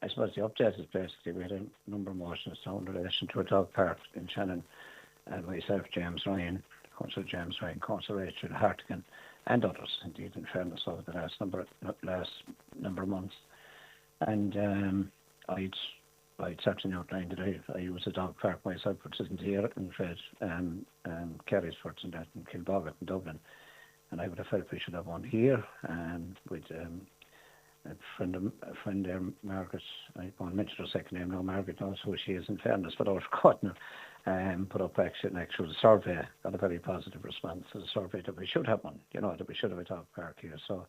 I suppose the update is basically we had a number of motions down in relation to a dog park in Shannon, and myself, James Ryan, Councillor James Ryan, Councillor Rachel Hartigan, and others, indeed, in fairness, over the last number of months. And I'd certainly outlined that I use a dog park myself, which isn't here, in Fred, Carysford and that, in Kilboggart in Dublin. And I would have felt we should have one here, and with a friend there, Margaret, I won't mention her second name now, Margaret knows who she is in fairness, but I was forgotten her, put up an actual survey, got a very positive response to the survey that we should have one, that we should have a dog park here. So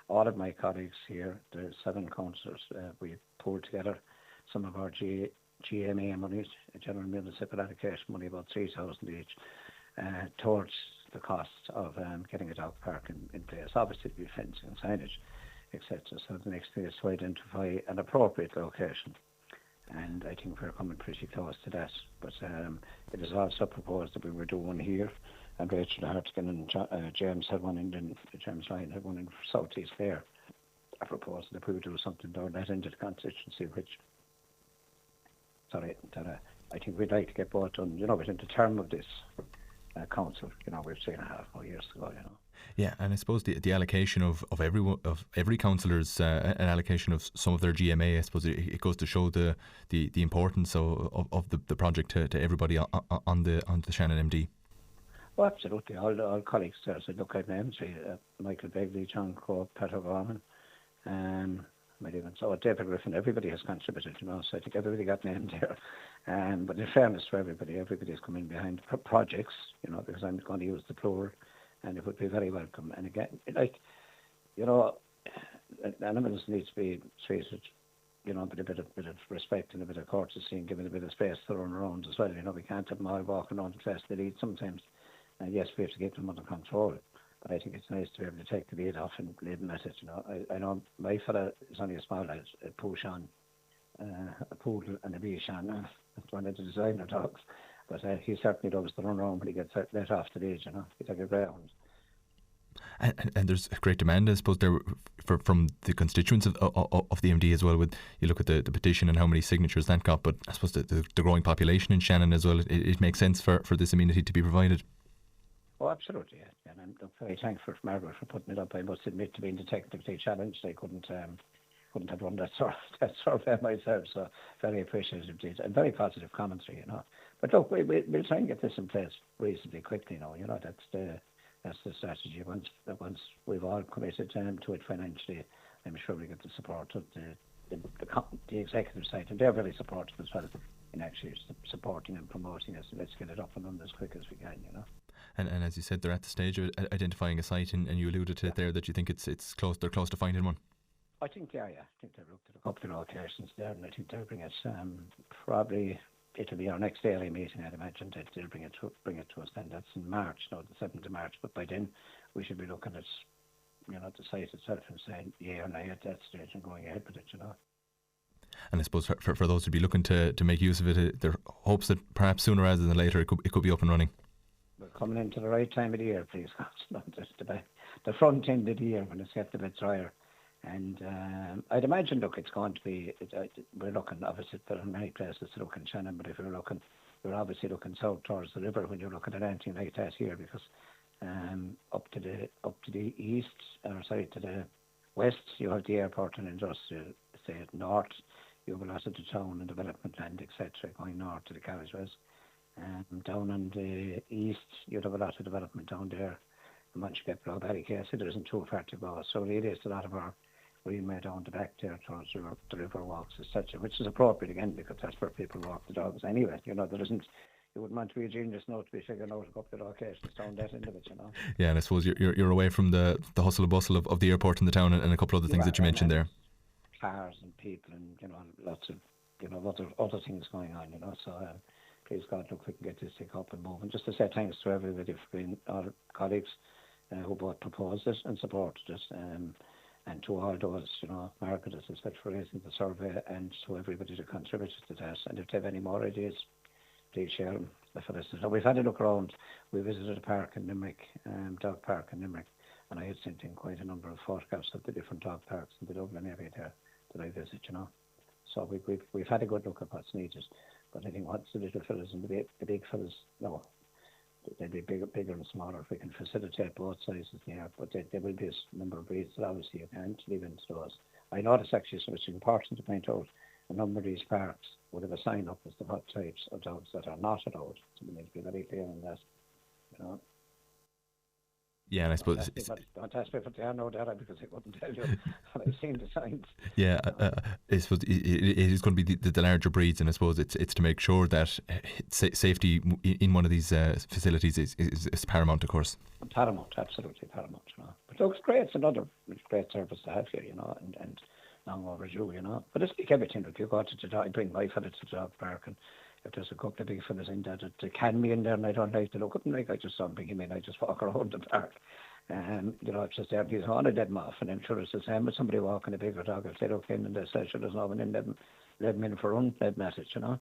all of my colleagues here, the 7 councillors, we pulled together some of our GMA monies, General Municipal Allocation money, about 3,000 each, towards the cost of getting a dog park in place. Obviously, to be fencing and signage, etc. So the next thing is to identify an appropriate location, and I think we're coming pretty close to that. But it is also proposed that we would do one here, and Rachel Hartigan and James had one James Ryan had one in South East Clare. I proposed that we would do something down that end of the constituency, I think we'd like to get both done, within the term of this council. We've 3.5 more years to go, Yeah, and I suppose the allocation of every councillor's an allocation of some of their GMA, I suppose it goes to show the importance of the project to everybody on the Shannon MD. Well, absolutely. All colleagues there said, look, I've named Michael Begley, John Crowe, Peter Gorman, so David Griffin, everybody has contributed, so I think everybody got named there. But in fairness to everybody's come in behind projects, because I'm going to use the plural, and it would be very welcome. And again, animals need to be treated, with a bit of respect and a bit of courtesy, and given a bit of space to run around as well. We can't have them all walking around the place they need sometimes. And yes, we have to keep them under control. But I think it's nice to be able to take the lead off and lead them at it. I know my fella is only a small lad, a Pouchon, a poodle and a Bichon. That's one of the designer dogs. But he certainly loves to run around when he gets let off the lead, He's like a greyhound. And there's a great demand, I suppose, there from the constituents of the MD as well. With you look at the petition and how many signatures that got, but I suppose the growing population in Shannon as well, it makes sense for this amenity to be provided. Oh, absolutely, yeah. And I'm very thankful to Margaret for putting it up. I must admit, to being technically challenged, I couldn't have run that survey myself. So very appreciative indeed, and very positive commentary, But look, we'll try and get this in place reasonably quickly now. That's the strategy. Once we've all committed to it financially, I'm sure we get the support of the executive side, and they're very supportive as well in actually supporting and promoting us. Let's get it up and running as quick as we can, And as you said, they're at the stage of identifying a site, and you alluded to it there that you think it's close. They're close to finding one. I think I think they've looked at a couple of locations there, and I think they'll bring us probably. It'll be our next daily meeting, I'd imagine. They'll bring it to us then. That's in March, the 7th of March. But by then, we should be looking at, the site itself and saying, yeah or nay at that stage and going ahead with it, And I suppose for those who'd be looking to make use of it, there are hopes that perhaps sooner rather than later it could be up and running. We're coming into the right time of the year, please. The front end of the year when it's get a bit drier. And I'd imagine, look, it's going to be, we're looking, obviously, there are many places to look in Shannon, but if you're obviously looking south towards the river when you're looking at anything like that here, because up to the east, to the west, you have the airport and industrial, say north, you have a lot of the town and development land, etc., going north to the carriageways. Down on the east, you'd have a lot of development down there. And once you get below Ballycastle, there isn't too far to go. So really, it's a lot of our greenway down the back there towards the river walks, etc., which is appropriate again because that's where people walk the dogs anyway. There isn't. You wouldn't want to be a genius now to be figuring out a couple of locations down that end of it, Yeah, and I suppose you're away from the hustle and bustle of the airport and the town and a couple of other things that you mentioned there. Cars and people and lots of other things going on. So please God, look, we can get this thing up and moving. Just to say thanks to everybody for being our colleagues who both proposed it and supported it. And to all those, Margaret, as I said, for raising the survey, and to everybody that contributed to that. And if they have any more ideas, please share them. So we've had a look around. We visited a park in Limerick, dog park in Limerick, and I had sent in quite a number of photographs of the different dog parks in the Dublin area there that I visit, So we've had a good look at what's needed. But I think once the little fellas and the big fellas, no, they'll be bigger and smaller if we can facilitate both sizes there. But there will be a number of breeds that obviously you can't leave into those. I notice actually, so it's important to point out, a number of these parks would have a sign up as to what types of dogs that are not allowed. So we need to be very clear on that, you know. Yeah, and I suppose Fantastic, but they are no data because I couldn't tell you. I've seen the signs. yeah, I suppose it is going to be the larger breeds, and I suppose it's to make sure that safety in one of these facilities is paramount, of course. Paramount, absolutely paramount. You know, but look, it's great. It's another great service to have here, you know, and long overdue, you know. But it's like everything. If you go to the dog, I bring my fella to the dog park, and if there's a couple of big fellas in there that can be in there and I don't like to look at them, like I just don't bring him in, I just walk around the park. You know, it's just there, he's on, I let him off, and I'm sure it's the same with somebody walking a bigger dog. I'll say, okay, and they say, sure, there's no one in, let him in for a run, let him at it, you know.